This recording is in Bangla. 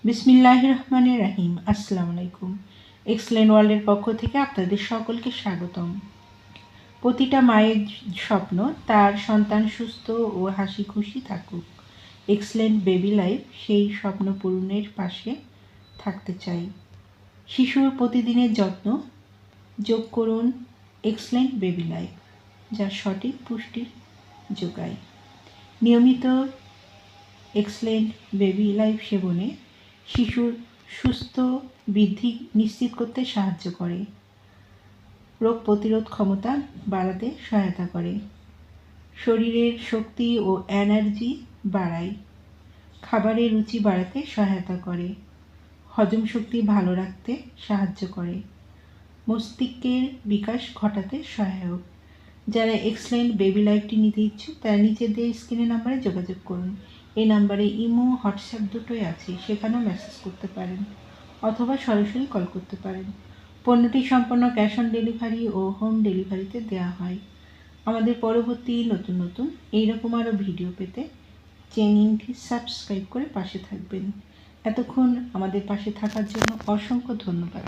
বিসমিল্লাহির রহমানির রহিম। আসসালামু আলাইকুম। এক্সেলেন্ট ওয়ার্ল্ডের পক্ষ থেকে আপনাদের সকলকে স্বাগতম। প্রতিটা মায়ের স্বপ্ন তার সন্তান সুস্থ ও হাসি খুশি থাকুক। এক্সেলেন্ট বেবি লাইফ সেই স্বপ্ন পূরণের পাশে থাকতে চাই। শিশুর প্রতিদিনের যত্ন যোগ করুন এক্সেলেন্ট বেবি লাইফ, যা সঠিক পুষ্টির যোগায়। নিয়মিত এক্সেলেন্ট বেবি লাইফ সেবনে শিশুর সুস্থ বৃদ্ধি নিশ্চিত করতে সাহায্য করে, রোগ প্রতিরোধ ক্ষমতা বাড়াতে সহায়তা করে, শরীরের শক্তি ও এনার্জি বাড়ায়, খাবারের রুচি বাড়াতে সহায়তা করে, হজম শক্তি ভালো রাখতে সাহায্য করে, মস্তিষ্কের বিকাশ ঘটাতে সহায়ক। যারা এক্সেলেন্ট বেবি লাইফটি নিতে ইচ্ছুক তারা নিচে দিয়ে স্ক্রিনের নাম্বারে যোগাযোগ করুন। এই নাম্বারে ইমো, হোয়াটসঅ্যাপ দুটোই আছে, সেখানেও মেসেজ করতে পারেন অথবা সরাসরি কল করতে পারেন। পণ্যটি সম্পূর্ণ ক্যাশ অন ডেলিভারি ও হোম ডেলিভারিতে দেওয়া হয়। আমাদের পরবর্তী নতুন এইরকম আরও ভিডিও পেতে চ্যানেলটি সাবস্ক্রাইব করে পাশে থাকবেন। এতক্ষণ আমাদের পাশে থাকার জন্য অসংখ্য ধন্যবাদ।